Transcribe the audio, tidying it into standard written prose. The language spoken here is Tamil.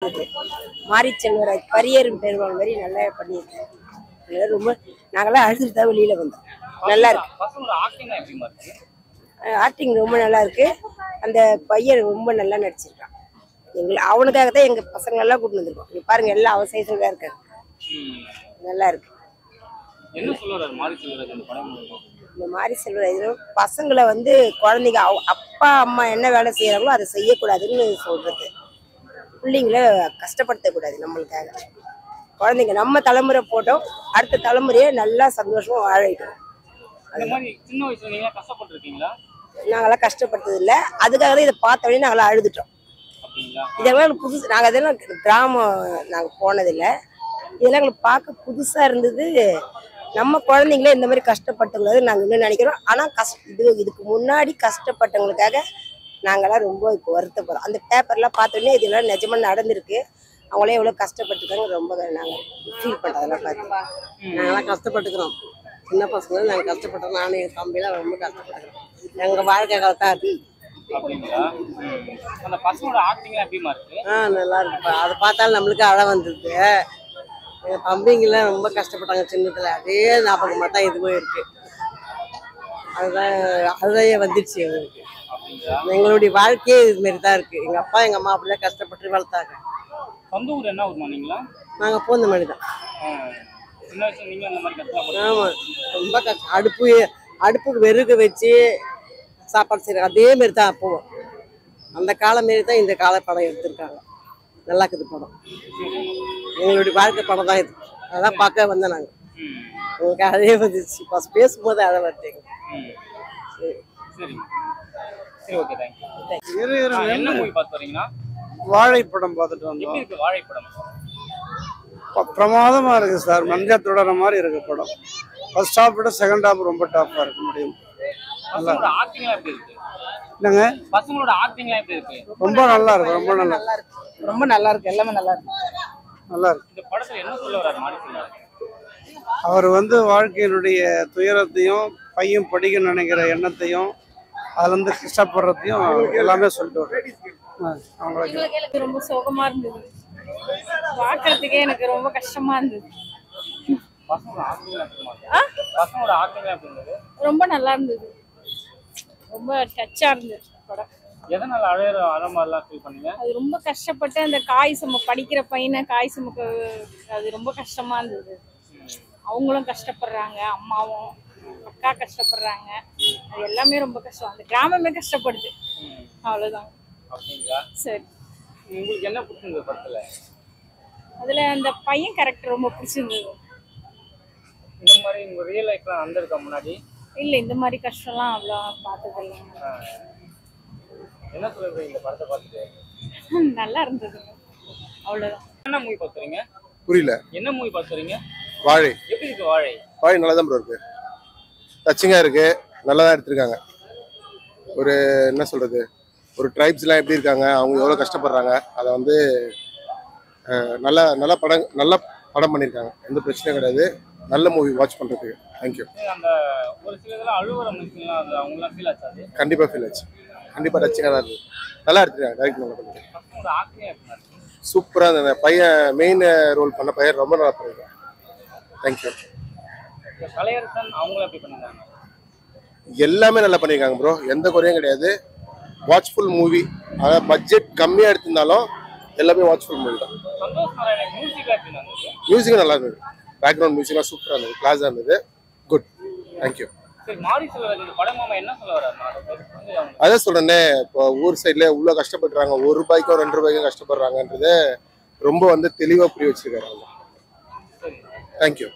இருந்தது. மாரி செல்வராஜ் பரியரும் பெருவாள் மாதிரி நல்லா பண்ணியிருக்காங்க. ரொம்ப நாங்களாம் அழுதுட்டு தான் வெளியில வந்தோம். நல்லா இருக்கு. ஆக்டிங் ரொம்ப நல்லா இருக்கு. அந்த பையன் ரொம்ப நல்லா நடிச்சிருக்கான். அவனுக்காக தான் எங்க பசங்க எல்லாம் கூட்டு வந்திருக்கோம். இங்க பாருங்க எல்லாம் அவன் சைஸ்ல தான் இருக்காங்க. நல்லா இருக்கு. இந்த மாரி செல்வராஜ் பசங்களை வந்து குழந்தைங்க அப்பா அம்மா என்ன வேலை செய்யறாங்களோ அதை செய்யக்கூடாதுன்னு சொல்றது. பிள்ளைங்கள கஷ்டப்படுத்தக்கூடாது. நம்மளுக்காக குழந்தைங்க நம்ம தலைமுறை போட்டோம், அடுத்த தலைமுறையை நல்லா சந்தோஷமா வாழிட்டோம். நாங்களாம் கஷ்டப்பட்டது இல்லை. அதுக்காக தான் இதை பார்த்த உடனே நாங்களாம் அழுதுட்டோம். இதெல்லாம் புதுசு. நாங்கள் அதெல்லாம் கிராமம் நாங்கள் போனதில்லை. இதெல்லாம் எங்களுக்கு பார்க்க புதுசா இருந்தது. நம்ம குழந்தைங்களே இந்த மாதிரி கஷ்டப்பட்டவங்க நாங்கள் இன்னும் நினைக்கிறோம். ஆனால் இதுக்கு முன்னாடி கஷ்டப்பட்டவங்களுக்காக நாங்களாம் ரொம்ப இப்போ வருத்தப்படுறோம். அந்த பேப்பர்லாம் பார்த்தோன்னே இதெல்லாம் நிஜமா நடந்திருக்கு. அவங்களே எவ்வளோ கஷ்டப்பட்டுருக்காங்க. ரொம்ப நாங்கள் ஃபீல் பண்ணுறோம். அதெல்லாம் பார்த்து நாங்களாம் கஷ்டப்பட்டுக்கிறோம். சின்ன பசங்க நாங்கள் கஷ்டப்பட்டோம். நானும் என் தம்பிலாம் ரொம்ப கஷ்டப்பட்டுக்கிறோம். எங்கள் வாழ்க்கை காலத்தான் அது. நல்லா இருக்குப்பா. அதை பார்த்தாலும் நம்மளுக்கு அழ வந்துருக்கு. எங்கள் தம்பிங்கெல்லாம் ரொம்ப கஷ்டப்பட்டாங்க சின்னத்தில். அதே ஞாபகம் மட்டும் இதுவும் இருக்கு. அதுதான் அழுதையே வந்துடுச்சு எங்களுக்கு. எங்களுடைய வாழ்க்கையே இது மாரி தான் இருக்கு. எங்கள் அப்பா எங்கள் அம்மா அப்படிதான் கஷ்டப்பட்டு வளர்த்தாங்க. நாங்கள் போந்த மாதிரி தான். ஆமாம், ரொம்ப கஷ்டம். அடுப்புக்கு வெறுக வச்சு சாப்பாடு செய்கிறாங்க. அதே மாரி தான் அப்போவும். அந்த காலம் மாரி தான் இந்த கால படம் எடுத்திருக்காங்க. நல்லா இருக்குது படம். எங்களுடைய வாழ்க்கை படம் தான் இது. அதான் பார்க்க வந்தேன் நாங்கள். உங்களுக்கு அதே வந்துச்சு. ஃபஸ்ட் பேசும்போது அதை வருதுங்க. வாழைப்படம் பார்த்துட்டு வந்தோம். பிரமாதமா இருக்கு சார். மஞ்சா தொடர மாதிரி இருக்கு படம். ஃபர்ஸ்ட் ஹாஃப் விட செகண்ட் ஹாஃப் ரொம்ப டாப்பா இருக்க முடியும். என்னங்க ரொம்ப நல்லா இருக்கு. ரொம்ப நல்லா இருக்கு. ரொம்ப நல்லா இருக்கு. எல்லாமே நல்லா இருக்கு. நல்லா இருக்கு. அவர் வந்து வாழ்க்கையினுடைய துயரத்தையும் பையன் படிக்க நினைக்கிற எண்ணத்தையும் அதுல இருந்து கஷ்டப்படுறதையும் எல்லாமே சொல்லிட்டு அவங்களுக்கு ரொம்ப சோகமா இருந்தது. பாக்குறதுக்கே எனக்கு ரொம்ப கஷ்டமா இருந்தது. ரொம்ப நல்லா இருந்தது. ரொம்ப டச்சா இருந்தது படம். அது ரொம்ப கஷ்டப்பட்டு அந்த காய் படிக்கிற பையனை காய் சுமக்க அது ரொம்ப கஷ்டமா இருந்தது. அவங்களும் கஷ்டப்படுறாங்க, அம்மாவும் அக்கா கஷ்டப்படுறாங்க. அது எல்லாமே ரொம்ப கஷ்டம். அந்த கிராமமே கஷ்டப்படுது. அவ்வளவுதான். சரி, உங்களுக்கு என்ன பிடிச்சிருந்தது படத்துல? அதுல அந்த பையன் கேரக்டர் ரொம்ப பிடிச்சிருந்தது. இந்த மாதிரி உங்க ரியல் லைஃப்ல நடந்திருக்கா முன்னாடி? இல்ல, இந்த மாதிரி கஷ்டம்லாம் அவ்வளோ பார்த்தது இல்லை. என்ன சொல்றீங்க இந்த படத்தை பார்த்துட்டு? நல்லா இருந்தது. அவ்வளவுதான். என்ன மூவி பார்த்துறீங்க? புரியல. என்ன மூவி பார்த்துறீங்க? வாழை. எப்படி இருக்கு வாழை? வாழை நல்லா தான் ப்ரோ இருக்கு. டச்சிங்கா இருக்கு. நல்லா தான் எடுத்திருக்காங்க. ஒரு என்ன சொல்றது, ஒரு ட்ரைப்ஸ்லாம் எப்படி இருக்காங்க, அவங்க எவ்வளோ கஷ்டப்படுறாங்க, அதை வந்து நல்ல படம் பண்ணியிருக்காங்க. எந்த பிரச்சனையும் கிடையாது. நல்ல மூவி வாட்ச் பண்ணுறதுக்கு. தேங்க்யூ. அந்த ஒரு சில இதெல்லாம் அழுவற மியூசிக்லாம் அது அவங்களாம் ஃபீல் ஆச்சு? அது கண்டிப்பாக ஃபீல் ஆச்சு. கண்டிப்பாக டச்சிங்காக தான் இருக்குது. நல்லா எடுத்துருக்காங்க. டைரக்ட் நல்லா பண்ணிருக்காங்க. சூப்பராக இருந்தது. பையன் மெயின் ரோல் பண்ண பையன் ரொம்ப நல்லா பண்ணியிருக்காங்க. தேங்க்யூ. கலையரசன் அவங்களும் எப்படி பண்ணிருக்காங்க? எல்லாமே நல்லா பண்ணியிருக்காங்க ப்ரோ. எந்த குறையும் கிடையாது. Watchful movie. அதாவது பட்ஜெட் கம்மியாக எடுத்திருந்தாலும் எல்லாமே வாட்ச்ஃபுல் மூவி தான். மியூசிக்கும் நல்லா இருந்தது. பேக்ரவுண்ட் மியூசிக்லாம் சூப்பராக இருந்தது. கிளாஸாக இருந்தது. குட். தேங்க்யூ. அதான் சொல்றேன்னே, இப்போ ஊர் சைட்ல உள்ள கஷ்டப்படுறாங்க. ₹1 ₹2 கஷ்டப்படுறாங்கன்றது ரொம்ப வந்து தெளிவாக புரிய வச்சிருக்காரு. தேங்க்யூ.